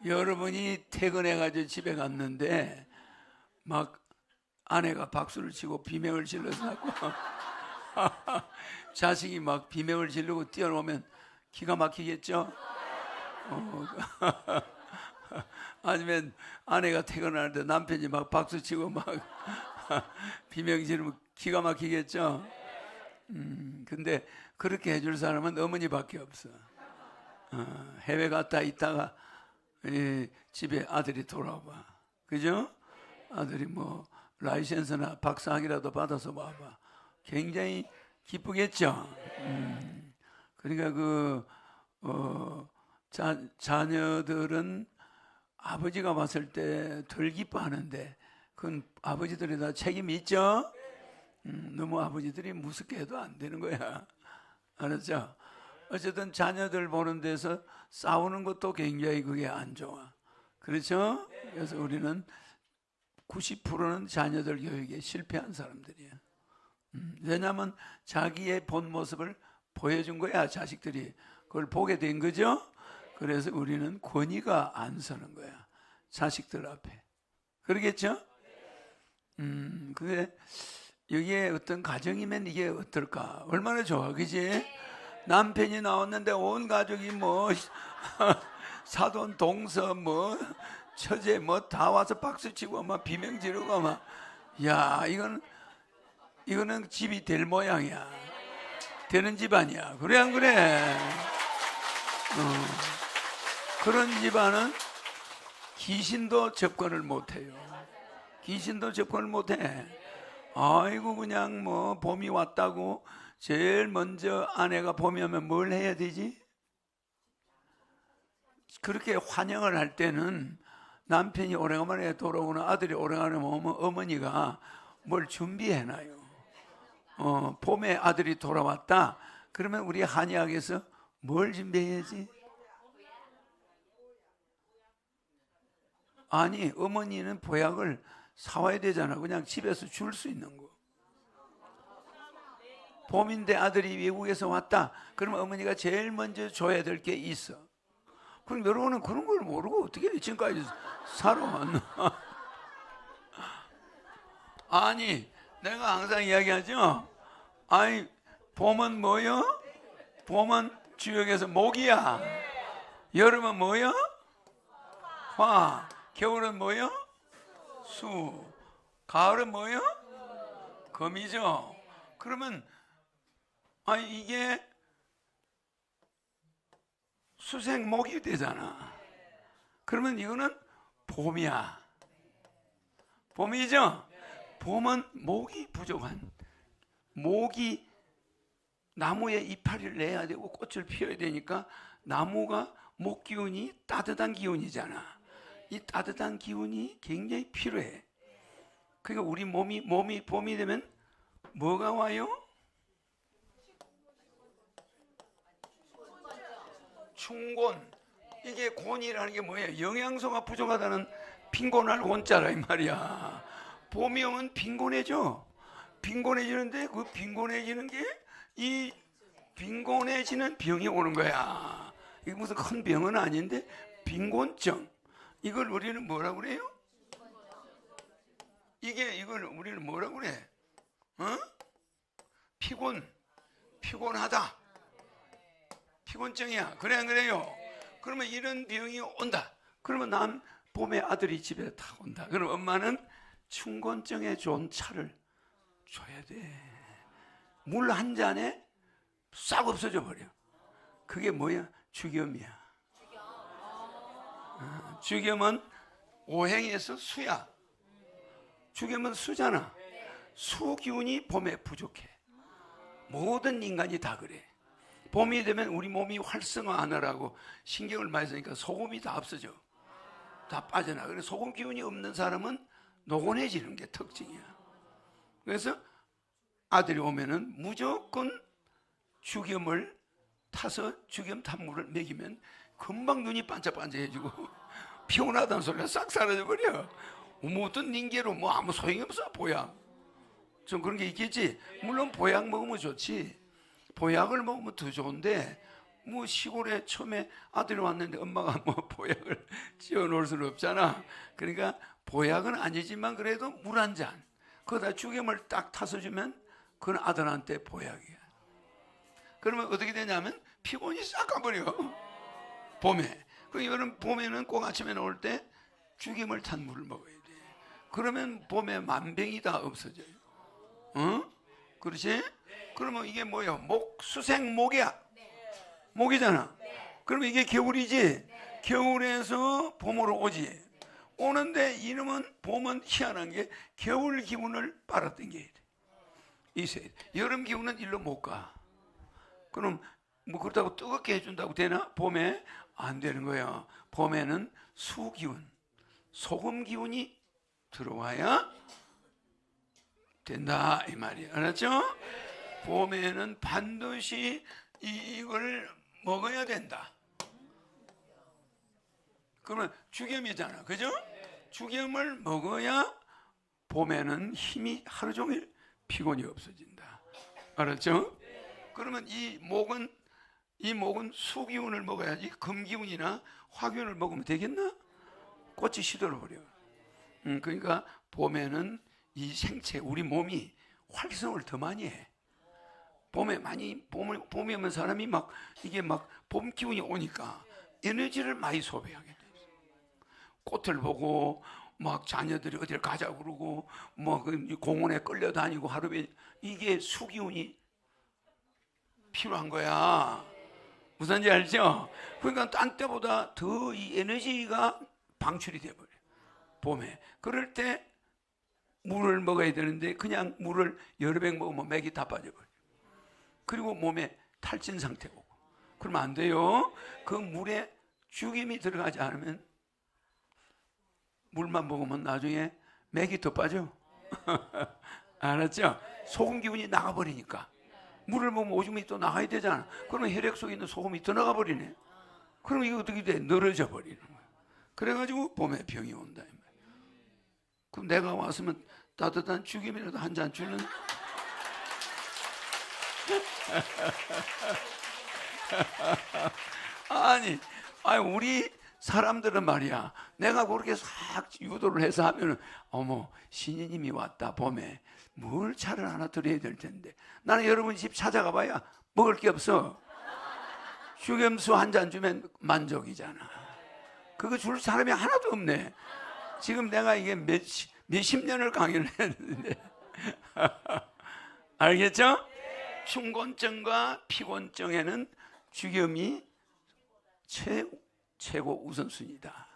여러분이 퇴근해가지고 집에 갔는데 막 아내가 박수를 치고 비명을 질러서 자식이 막 비명을 지르고 뛰어오면 기가 막히겠죠? 아니면 아내가 퇴근하는데 남편이 막 박수 치고 막 비명 지르면 기가 막히겠죠? 근데 그렇게 해줄 사람은 어머니밖에 없어. 해외 갔다 있다가 집에 아들이 돌아와. 그죠? 아들이 뭐 라이센스나 박사학위라도 받아서 와봐. 굉장히 기쁘겠죠? 그러니까 자녀들은 아버지가 봤을 때 덜 기뻐하는데 그건 아버지들이 다 책임이 있죠? 너무 아버지들이 무섭게 해도 안 되는 거야. 알았죠? 어쨌든 자녀들 보는 데서 싸우는 것도 굉장히 그게 안 좋아. 그렇죠? 그래서 우리는 90%는 자녀들 교육에 실패한 사람들이야. 왜냐하면 자기의 본 모습을 보여준 거야. 자식들이 그걸 보게 된 거죠. 그래서 우리는 권위가 안 서는 거야. 자식들 앞에. 그러겠죠? 근데 여기에 어떤 가정이면 이게 어떨까? 얼마나 좋아, 그지? 남편이 나왔는데 온 가족이 뭐 사돈, 동서, 뭐 처제 뭐 다 와서 박수치고 막 비명 지르고 막, 야, 이거는 집이 될 모양이야. 되는 집안이야. 그래 안 그래? 그런 집안은 귀신도 접근을 못해요. 귀신도 접근을 못해. 아이고 그냥 뭐 봄이 왔다고 제일 먼저 아내가 봄이 오면 뭘 해야 되지? 그렇게 환영을 할 때는 남편이 오래간만에 돌아오거나 아들이 오래간만에 오면 어머니가 뭘 준비해놔요. 봄에 아들이 돌아왔다. 그러면 우리 한의학에서 뭘 준비해야지? 아니, 어머니는 보약을 사와야 되잖아. 그냥 집에서 줄 수 있는 거. 봄인데 아들이 외국에서 왔다. 그러면 어머니가 제일 먼저 줘야 될 게 있어. 그럼 여러분은 그런 걸 모르고 어떻게 지금까지 살아왔나? 아니, 내가 항상 이야기하죠. 아니, 봄은 뭐요? 봄은 주역에서 목이야. 여름은 뭐요? 화. 겨울은 뭐요? 수. 가을은 뭐요? 금이죠. 그러면 아니 이게 수생목이 되잖아. 그러면 이거는 봄이야. 봄이죠? 봄은 목이 부족한, 목이 나무에 이파리를 내야 되고 꽃을 피워야 되니까 나무가 목 기운이 따뜻한 기운이잖아. 이 따뜻한 기운이 굉장히 필요해. 그러니까 우리 몸이 봄이 되면 뭐가 와요? 충곤. 이게 곤이라는 게 뭐예요? 영양소가 부족하다는 빈곤할 곤자라 이 말이야. 봄이 오면 빈곤해져. 빈곤해지는데 그 빈곤해지는 게 이 빈곤해지는 병이 오는 거야. 이게 무슨 큰 병은 아닌데 빈곤증. 이걸 우리는 뭐라고 그래요? 이걸 우리는 뭐라고 그래? 피곤하다. 피곤증이야. 그래 안 그래요? 그러면 이런 병이 온다. 그러면 봄에 아들이 집에 다 온다. 그럼 엄마는 충곤증에 좋은 차를 줘야 돼. 물 한 잔에 싹 없어져 버려. 그게 뭐야? 주겸이야. 주겸은 오행에서 수야. 주겸은 수잖아. 수 기운이 봄에 부족해. 모든 인간이 다 그래. 봄이 되면 우리 몸이 활성화하느라고 신경을 많이 쓰니까 소금이 다 없어져. 다 빠져나. 그래서 소금 기운이 없는 사람은 노곤해지는 게 특징이야. 그래서 아들이 오면은 무조건 주겸을 타서 주겸 탄물을 먹이면 금방 눈이 반짝반짝해지고 피곤하다는 소리가 싹 사라져 버려. 어떤 닌게로 뭐 아무 소용이 없어. 보약 좀 그런 게 있겠지. 물론 보약 먹으면 좋지. 보약을 먹으면 더 좋은데 뭐 시골에 처음에 아들이 왔는데 엄마가 뭐 보약을 지어 놓을 수는 없잖아. 그러니까 보약은 아니지만 그래도 물 한 잔, 거기다 죽염을 딱 타서 주면 그건 아들한테 보약이야. 그러면 어떻게 되냐면 피곤이 싹 가버려. 봄에. 그 여름 봄에는 꼭 아침에 나올 때 죽임을 탄 물을 먹어야 돼. 그러면 봄에 만병이 다 없어져요. 어? 그렇지? 그러면 이게 뭐야? 수생목이야. 목이잖아. 그러면 이게 겨울이지. 겨울에서 봄으로 오지. 오는데 이놈은 봄은 희한한 게 겨울 기운을 빨아당겨야 돼. 있어야 돼. 여름 기운은 일로 못 가. 그럼 뭐 그렇다고 뜨겁게 해준다고 되나? 봄에 안 되는 거야. 봄에는 수 기운, 소금 기운이 들어와야 된다 이 말이야. 알았죠? 봄에는 반드시 이걸 먹어야 된다. 그러면 죽염이잖아, 그죠? 죽염을 먹어야 봄에는 힘이 하루 종일 피곤이 없어진다. 알았죠? 그러면 이 목은 수기운을 먹어야지 금기운이나 화기운을 먹으면 되겠나? 꽃이 시들어버려. 그러니까 봄에는 이 생체, 우리 몸이 활성을 더 많이 해. 봄이 오면 사람이 이게 봄 기운이 오니까 에너지를 많이 소비하게 돼. 꽃을 보고 자녀들이 어디를 가자고 그러고 공원에 끌려다니고 하루에 이게 수기운이 필요한 거야. 무슨지 알죠? 그러니까 딴 때보다 더 이 에너지가 방출이 돼버려. 봄에. 그럴 때 물을 먹어야 되는데 그냥 물을 여러 병 먹으면 맥이 다 빠져버려. 그리고 몸에 탈진 상태고. 그러면 안 돼요. 그 물에 죽임이 들어가지 않으면 물만 먹으면 나중에 맥이 더 빠져. 알았죠? 소금 기운이 나가버리니까. 물을 먹으면 오줌이 또 나가야 되잖아. 그러면 혈액 속에 있는 소금이 더 나가버리네. 그럼 이거 어떻게 돼? 늘어져 버리는 거야. 그래가지고 봄에 병이 온다. 그럼 내가 왔으면 따뜻한 죽임이라도 한 잔 주는. 아니 우리 사람들은 말이야, 내가 그렇게 싹 유도를 해서 하면은 어머 신이님이 왔다 봄에 뭘 차를 하나 드려야 될 텐데, 나는 여러분 집 찾아가 봐야 먹을 게 없어. 휴겸수 한 잔 주면 만족이잖아. 그거 줄 사람이 하나도 없네. 지금 내가 이게 몇십 년을 강의를 했는데 알겠죠? 흉곤증과 피곤증에는 죽염이 최고 우선순위다.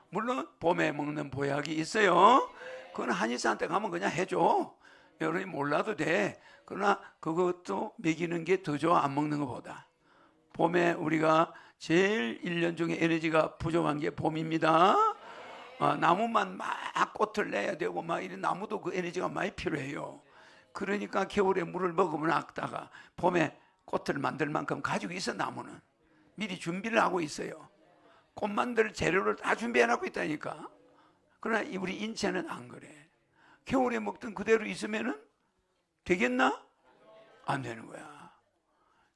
물론 봄에 먹는 보약이 있어요. 그건 한의사한테 가면 그냥 해줘. 여러분이 몰라도 돼. 그러나 그것도 먹이는 게 더 좋아, 안 먹는 것보다. 봄에 우리가 제일 1년 중에 에너지가 부족한 게 봄입니다. 나무만 막 꽃을 내야 되고 이런 나무도 그 에너지가 많이 필요해요. 그러니까 겨울에 물을 먹으면 악다가 봄에 꽃을 만들 만큼 가지고 있어. 나무는 미리 준비를 하고 있어요. 꽃 만들 재료를 다 준비해놓고 있다니까. 그러나 우리 인체는 안 그래. 겨울에 먹던 그대로 있으면은 되겠나? 안 되는 거야.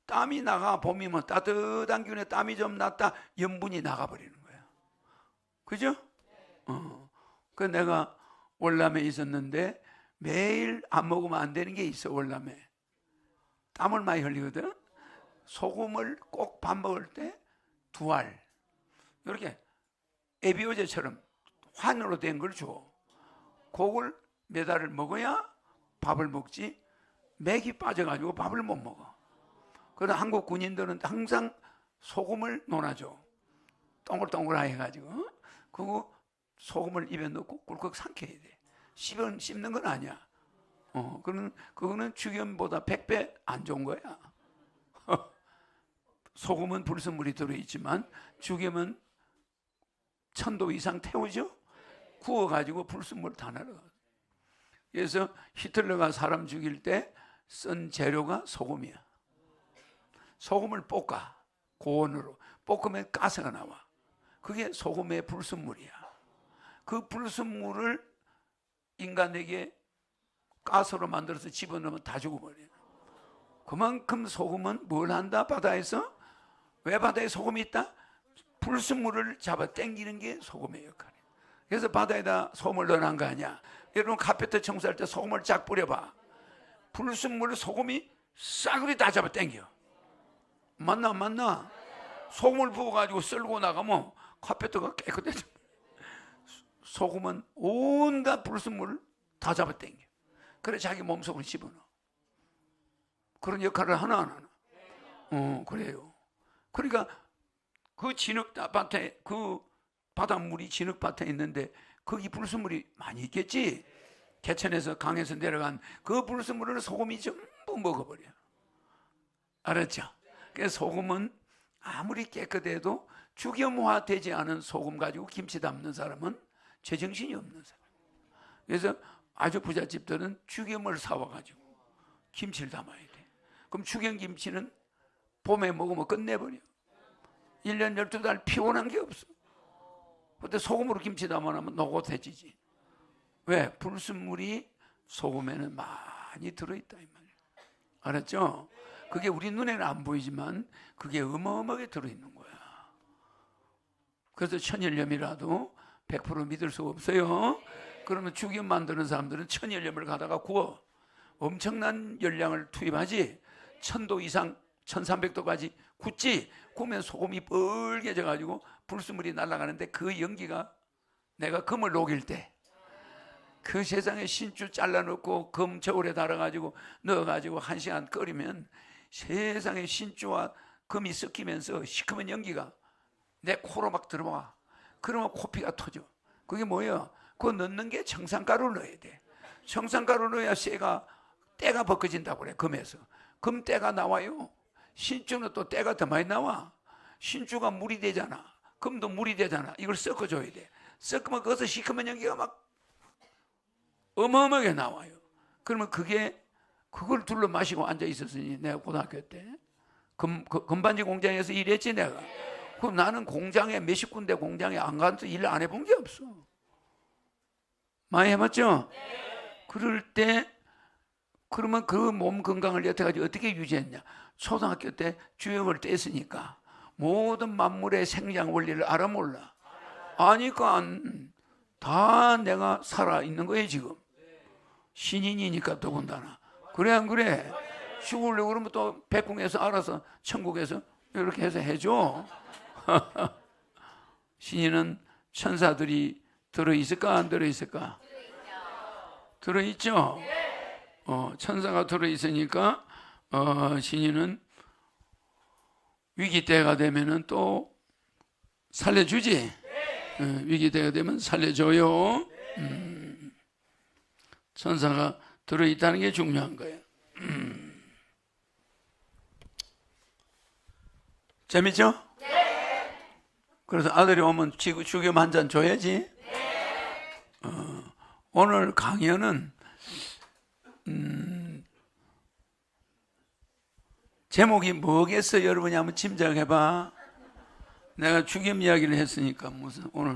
땀이 나가. 봄이면 따뜻한 기운에 땀이 좀 났다, 염분이 나가버리는 거야. 그죠? 그 내가 월남에 있었는데 매일 안 먹으면 안 되는 게 있어. 월남에 땀을 많이 흘리거든. 소금을 꼭 밥 먹을 때 2알 이렇게 에비오제처럼 환으로 된 걸 줘. 그걸 몇 알을 먹어야 밥을 먹지. 맥이 빠져가지고 밥을 못 먹어. 그래서 한국 군인들은 항상 소금을 논아줘. 동글동글하게 해가지고. 그거 소금을 입에 넣고 꿀꺽 삼켜야 돼. 씹는 건 아니야. 그거는 죽염보다 100배 안 좋은 거야. 소금은 불순물이 들어있지만 죽염은 1000도 이상 태우죠. 구워가지고 불순물 다 날아가. 그래서 히틀러가 사람 죽일 때 쓴 재료가 소금이야. 소금을 볶아. 고온으로 볶으면 가스가 나와. 그게 소금의 불순물이야. 그 불순물을 인간에게 가스로 만들어서 집어넣으면 다 죽어버려. 그만큼 소금은 뭘 한다? 바다에서 왜 바다에 소금이 있다? 불순물을 잡아 당기는 게 소금의 역할이에요. 그래서 바다에다 소금을 넣어놓은 거 아니야. 여러분 카페트 청소할 때 소금을 쫙 뿌려봐. 불순물 소금이 싸그리 다 잡아 당겨. 맞나 안 맞나? 소금을 부어가지고 썰고 나가면 카페트가 깨끗해져. 소금은 온갖 불순물을 다 잡아 당겨. 그래 자기 몸속으로 집어넣어. 그런 역할을 하나 안 하나? 그래요. 그러니까 그 진흙밭에, 그 바닷물이 진흙밭에 있는데 거기 불순물이 많이 있겠지. 개천에서 강에서 내려간 그 불순물을 소금이 전부 먹어버려. 알았죠? 그래서 소금은 아무리 깨끗해도 죽염화되지 않은 소금 가지고 김치 담는 사람은 제정신이 없는 사람. 그래서 아주 부잣집들은 죽염을 사와가지고 김치를 담아야 돼. 그럼 죽염김치는 봄에 먹으면 끝내버려. 1년 12달 피곤한 게 없어. 근데 소금으로 김치 담아놓으면 노곤해지지. 왜? 불순물이 소금에는 많이 들어있다 이 말이에요. 알았죠? 그게 우리 눈에는 안 보이지만 그게 어마어마하게 들어있는 거야. 그래서 천일염이라도 100% 믿을 수 없어요. 그러면 죽염 만드는 사람들은 천일염을 가다가 구워 엄청난 열량을 투입하지. 1000도 이상 1300도까지 굳지. 구우면 소금이 뻘개져 가지고 불순물이 날아가는데 그 연기가 내가 금을 녹일 때 그 세상에 신주 잘라놓고 금 저울에 달아가지고 넣어가지고 1시간 끓이면 세상에 신주와 금이 섞이면서 시커먼 연기가 내 코로 막 들어와. 그러면 코피가 터져. 그게 뭐예요? 그거 넣는 게 청산가루를 넣어야 돼. 청산가루 넣어야 때가 벗겨진다고 그래. 금에서 금때가 나와요. 신주는 또 때가 더 많이 나와. 신주가 물이 되잖아. 금도 물이 되잖아. 이걸 섞어줘야 돼. 섞으면 거기서 시커먼 연기가 막 어마어마하게 나와요. 그러면 그걸 둘러 마시고 앉아 있었으니 내가 고등학교 때 금반지 공장에서 일했지 내가. 그럼 나는 공장에 몇십 군데 공장에 안 가서 일 안 해본 게 없어. 많이 해봤죠? 그럴 때 그러면 그 몸 건강을 여태까지 어떻게 유지했냐? 초등학교 때 주역을 뗐으니까 모든 만물의 생장 원리를 알아 몰라. 아니까 다 내가 살아있는 거예요 지금. 신인이니까 더군다나. 그래 안 그래? 죽으려고 그러면 또 백궁에서 알아서 천국에서 이렇게 해서 해줘. 신인은 천사들이 들어있을까 안 들어있을까? 들어있죠? 천사가 들어있으니까 신인은 위기 때가 되면은 또 살려주지. 위기 때가 되면 살려줘요. 천사가 들어있다는 게 중요한 거예요. 재밌죠? 그래서 아들이 오면 죽염 한 잔 줘야지. 오늘 강연은 제목이 뭐겠어? 여러분이 한번 짐작해봐. 내가 죽염 이야기를 했으니까 무슨 오늘